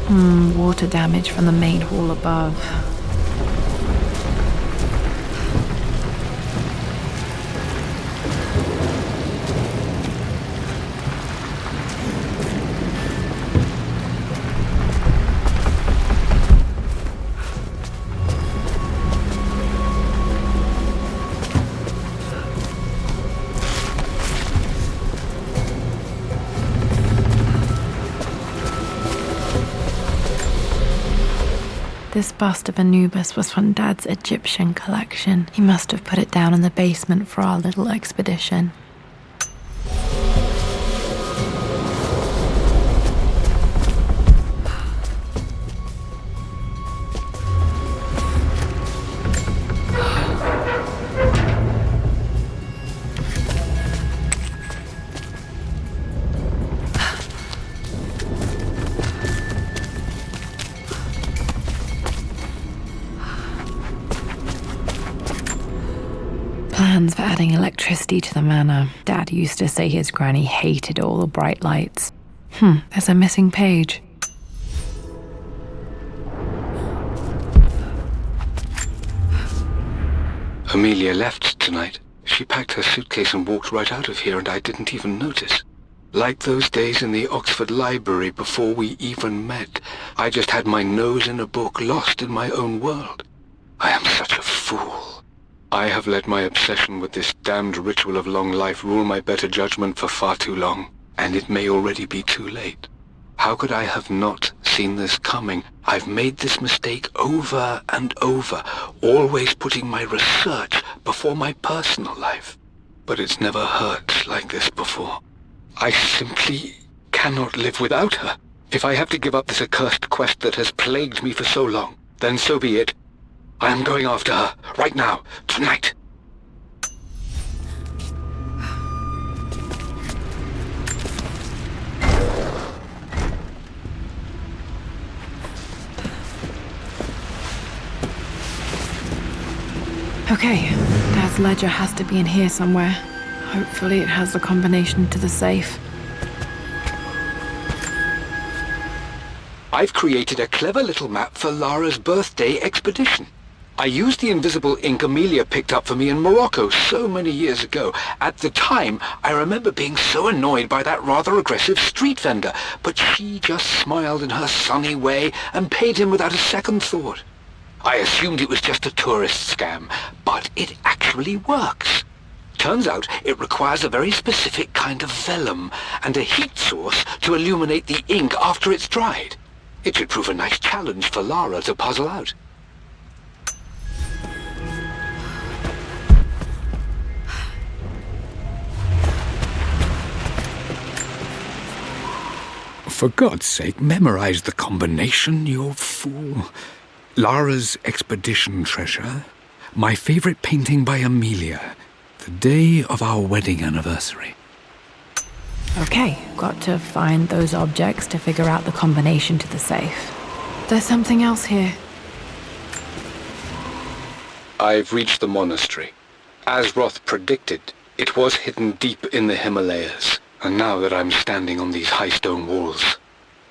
Water damage from the main hall above. This bust of Anubis was from Dad's Egyptian collection. He must have put it down in the basement for our little expedition. Plans for adding electricity to the manor. Dad used to say his granny hated all the bright lights. There's a missing page. Amelia left tonight. She packed her suitcase and walked right out of here, and I didn't even notice. Like those days in the Oxford Library before we even met, I just had my nose in a book, lost in my own world. I am such a fool. I have let my obsession with this damned ritual of long life rule my better judgment for far too long, and it may already be too late. How could I have not seen this coming? I've made this mistake over and over, always putting my research before my personal life. But it's never hurt like this before. I simply cannot live without her. If I have to give up this accursed quest that has plagued me for so long, then so be it. I am going after her, right now, tonight. Okay, Dad's ledger has to be in here somewhere. Hopefully it has the combination to the safe. I've created a clever little map for Lara's birthday expedition. I used the invisible ink Amelia picked up for me in Morocco so many years ago. At the time, I remember being so annoyed by that rather aggressive street vendor, but she just smiled in her sunny way and paid him without a second thought. I assumed it was just a tourist scam, but it actually works. Turns out it requires a very specific kind of vellum and a heat source to illuminate the ink after it's dried. It should prove a nice challenge for Lara to puzzle out. For God's sake, memorize the combination, you fool. Lara's expedition treasure, my favorite painting by Amelia, the day of our wedding anniversary. Okay, got to find those objects to figure out the combination to the safe. There's something else here. I've reached the monastery. As Roth predicted, it was hidden deep in the Himalayas, and now that I'm standing on these high stone walls,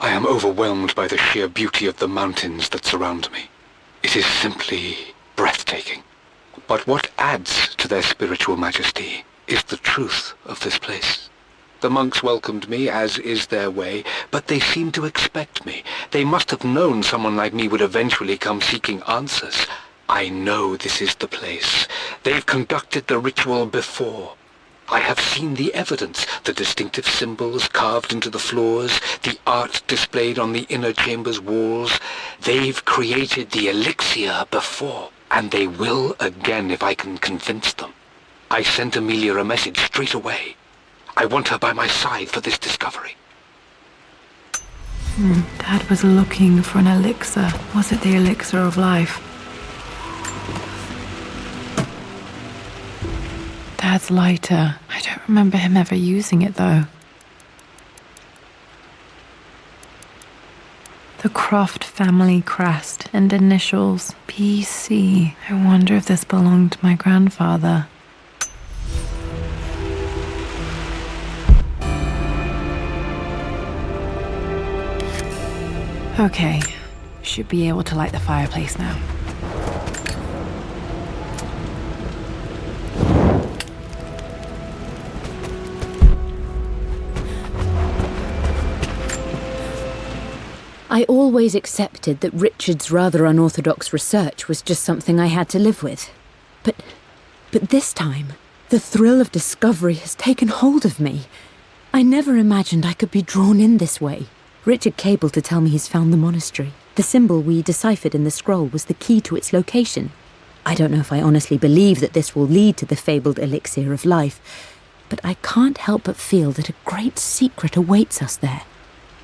I am overwhelmed by the sheer beauty of the mountains that surround me. It is simply breathtaking. But what adds to their spiritual majesty is the truth of this place. The monks welcomed me, as is their way, but they seemed to expect me. They must have known someone like me would eventually come seeking answers. I know this is the place. They've conducted the ritual before. I have seen the evidence, the distinctive symbols carved into the floors, the art displayed on the inner chamber's walls. They've created the elixir before, and they will again if I can convince them. I sent Amelia a message straight away. I want her by my side for this discovery. Dad was looking for an elixir. Was it the elixir of life? Dad's lighter. I don't remember him ever using it, though. The Croft family crest and initials PC. I wonder if this belonged to my grandfather. Okay, should be able to light the fireplace now. I always accepted that Richard's rather unorthodox research was just something I had to live with. But this time, the thrill of discovery has taken hold of me. I never imagined I could be drawn in this way. Richard cabled to tell me he's found the monastery. The symbol we deciphered in the scroll was the key to its location. I don't know if I honestly believe that this will lead to the fabled elixir of life, but I can't help but feel that a great secret awaits us there.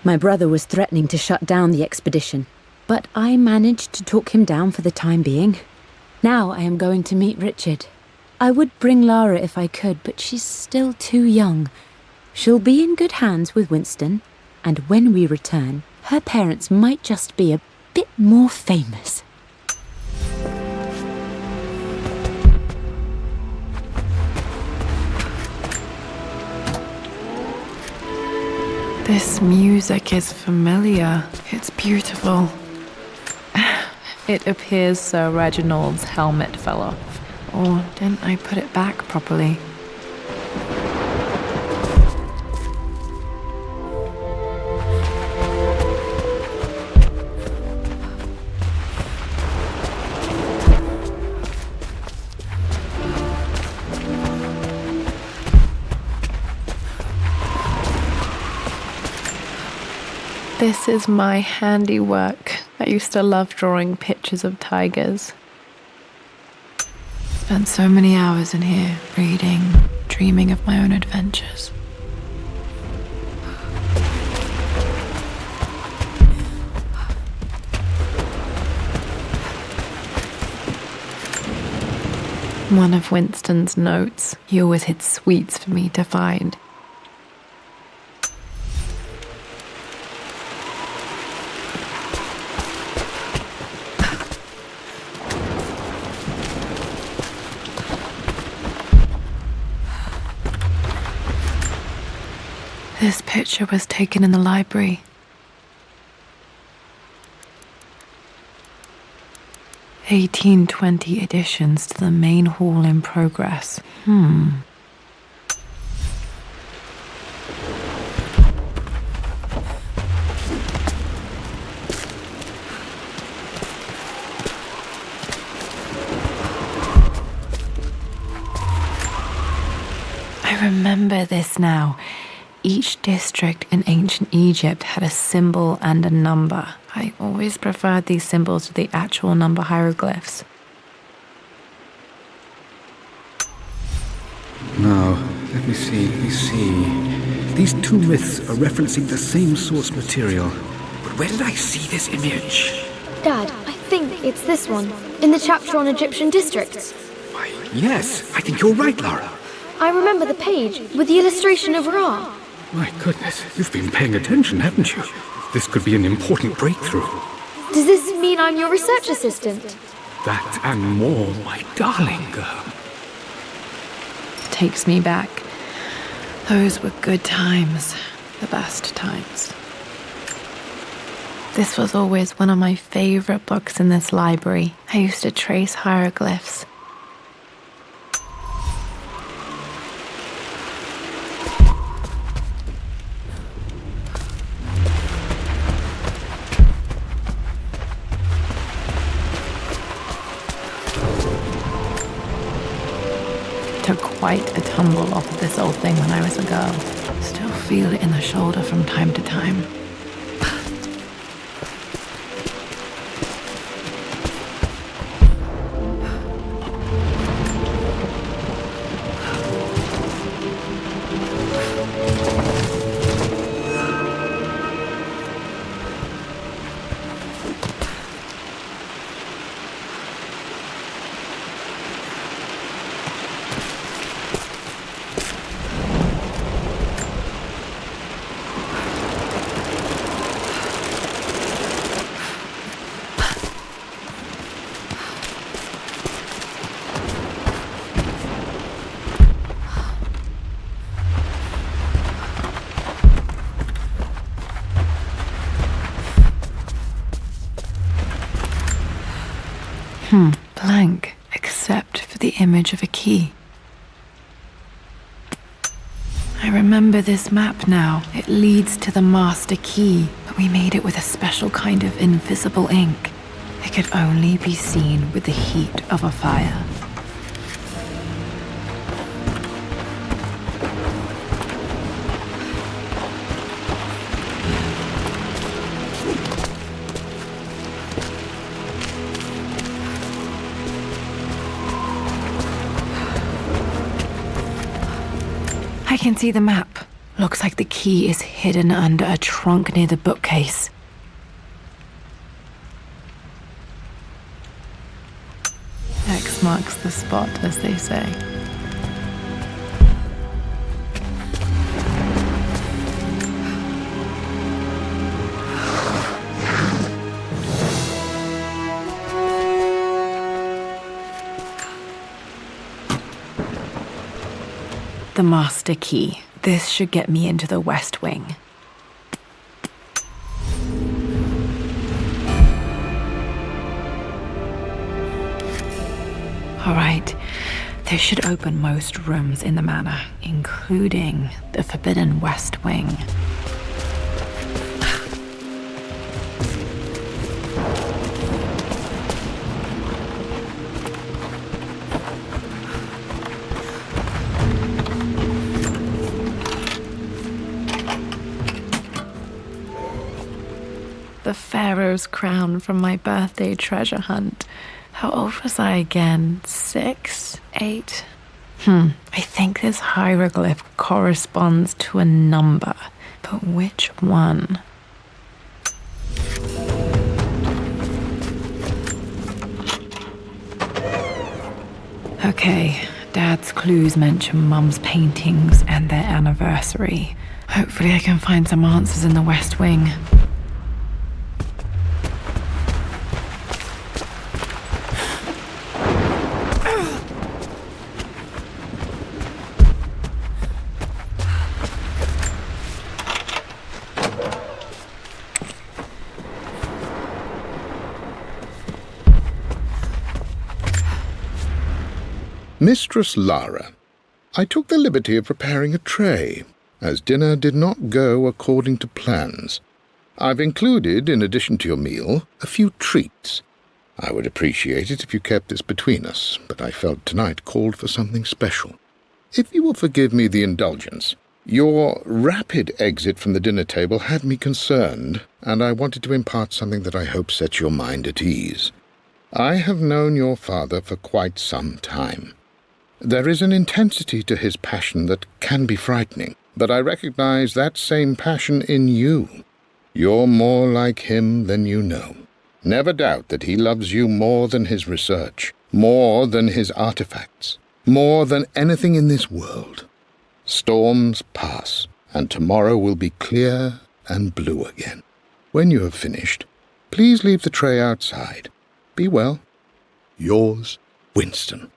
My brother was threatening to shut down the expedition, but I managed to talk him down for the time being. Now I am going to meet Richard. I would bring Lara if I could, but she's still too young. She'll be in good hands with Winston, and when we return, her parents might just be a bit more famous. This music is familiar. It's beautiful. It appears Sir Reginald's helmet fell off. Or didn't I put it back properly? This is my handiwork. I used to love drawing pictures of tigers. Spent so many hours in here, reading, dreaming of my own adventures. One of Winston's notes. He always hid sweets for me to find. This picture was taken in the library. (1820) additions to the main hall in progress. I remember this now. Each district in ancient Egypt had a symbol and a number. I always preferred these symbols to the actual number hieroglyphs. Now, let me see. These two myths are referencing the same source material. But where did I see this image? Dad, I think it's this one, in the chapter on Egyptian districts. Why, yes, I think you're right, Lara. I remember the page with the illustration of Ra. My goodness, you've been paying attention, haven't you? This could be an important breakthrough. Does this mean I'm your research assistant? That and more, my darling girl. Takes me back. Those were good times. The best times. This was always one of my favorite books in this library. I used to trace hieroglyphs. Took quite a tumble off of this old thing when I was a girl. Still feel it in the shoulder from time to time. Blank, except for the image of a key. I remember this map now. It leads to the master key, but we made it with a special kind of invisible ink. It could only be seen with the heat of a fire. I can see the map. Looks like the key is hidden under a trunk near the bookcase. X marks the spot, as they say. The master key. This should get me into the West Wing. All right, this should open most rooms in the manor, including the forbidden West Wing. The Pharaoh's crown from my birthday treasure hunt. How old was I again? 6? 8? I think this hieroglyph corresponds to a number, but which one? Okay, Dad's clues mention Mum's paintings and their anniversary. Hopefully I can find some answers in the West Wing. Mistress Lara, I took the liberty of preparing a tray, as dinner did not go according to plans. I've included, in addition to your meal, a few treats. I would appreciate it if you kept this between us, but I felt tonight called for something special. If you will forgive me the indulgence, your rapid exit from the dinner table had me concerned, and I wanted to impart something that I hope sets your mind at ease. I have known your father for quite some time. There is an intensity to his passion that can be frightening, but I recognize that same passion in you. You're more like him than you know. Never doubt that he loves you more than his research, more than his artifacts, more than anything in this world. Storms pass, and tomorrow will be clear and blue again. When you have finished, please leave the tray outside. Be well. Yours, Winston.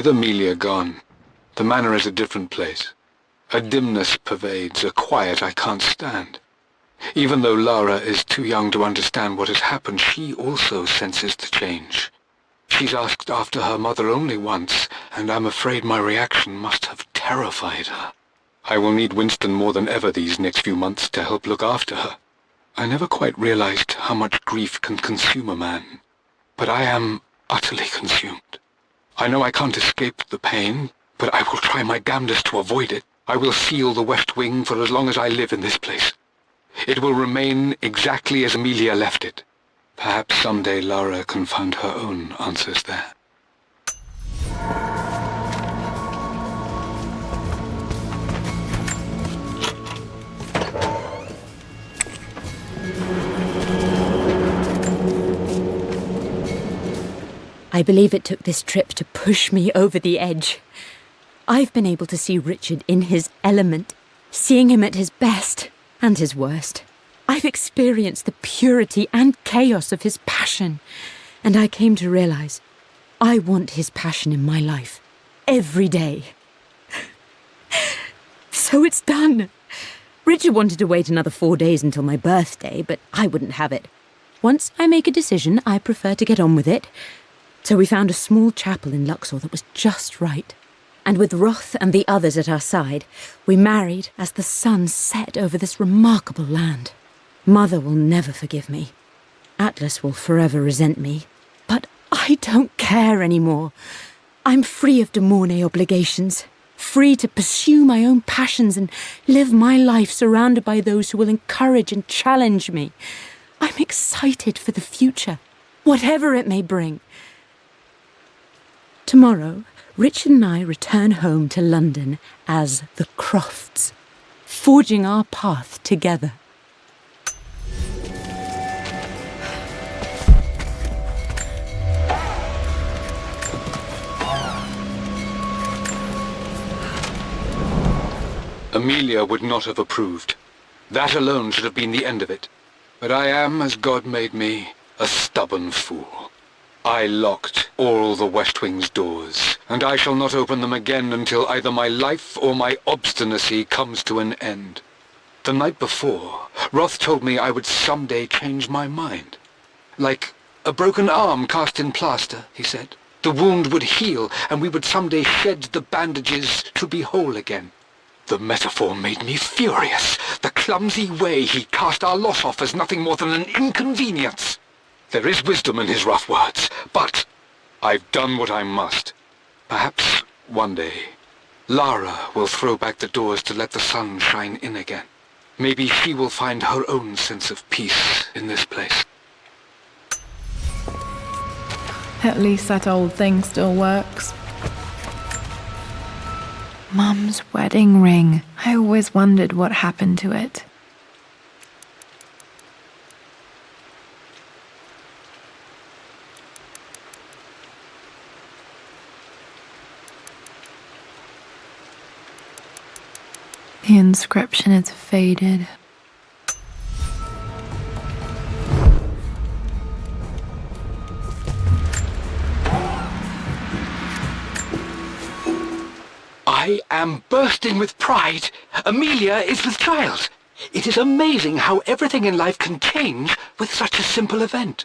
With Amelia gone, the manor is a different place. A dimness pervades, a quiet I can't stand. Even though Lara is too young to understand what has happened, she also senses the change. She's asked after her mother only once, and I'm afraid my reaction must have terrified her. I will need Winston more than ever these next few months to help look after her. I never quite realized how much grief can consume a man, but I am utterly consumed. I know I can't escape the pain, but I will try my damnedest to avoid it. I will seal the West Wing for as long as I live in this place. It will remain exactly as Amelia left it. Perhaps someday Lara can find her own answers there. I believe it took this trip to push me over the edge. I've been able to see Richard in his element, seeing him at his best and his worst. I've experienced the purity and chaos of his passion, and I came to realize I want his passion in my life every day. So it's done. Richard wanted to wait another 4 days until my birthday, but I wouldn't have it. Once I make a decision, I prefer to get on with it. So we found a small chapel in Luxor that was just right. And with Roth and the others at our side, we married as the sun set over this remarkable land. Mother will never forgive me. Atlas will forever resent me. But I don't care anymore. I'm free of de Mornay obligations, free to pursue my own passions and live my life surrounded by those who will encourage and challenge me. I'm excited for the future, whatever it may bring. Tomorrow, Richard and I return home to London as the Crofts, forging our path together. Amelia would not have approved. That alone should have been the end of it. But I am, as God made me, a stubborn fool. I locked all the West Wing's doors, and I shall not open them again until either my life or my obstinacy comes to an end. The night before, Roth told me I would someday change my mind. Like a broken arm cast in plaster, he said. The wound would heal, and we would someday shed the bandages to be whole again. The metaphor made me furious. The clumsy way he cast our loss off as nothing more than an inconvenience. There is wisdom in his rough words, but I've done what I must. Perhaps one day, Lara will throw back the doors to let the sun shine in again. Maybe she will find her own sense of peace in this place. At least that old thing still works. Mum's wedding ring. I always wondered what happened to it. The inscription is faded. I am bursting with pride. Amelia is with child. It is amazing how everything in life can change with such a simple event.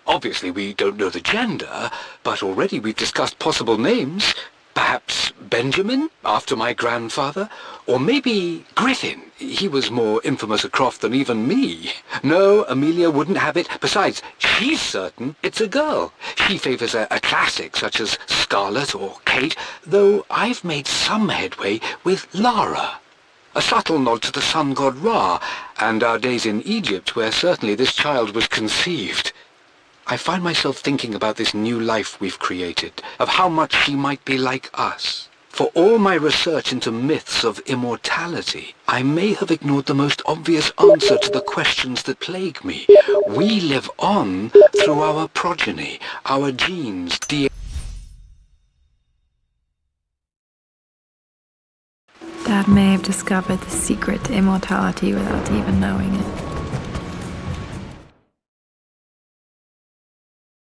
Obviously, we don't know the gender, but already we've discussed possible names. Perhaps Benjamin, after my grandfather, or maybe Griffin. He was more infamous at Croft than even me. No, Amelia wouldn't have it. Besides, she's certain it's a girl. She favours a classic such as Scarlet or Kate, though I've made some headway with Lara. A subtle nod to the sun god Ra, and our days in Egypt, where certainly this child was conceived. I find myself thinking about this new life we've created, of how much she might be like us. For all my research into myths of immortality, I may have ignored the most obvious answer to the questions that plague me. We live on through our progeny, our genes, DNA. Dad may have discovered the secret to immortality without even knowing it.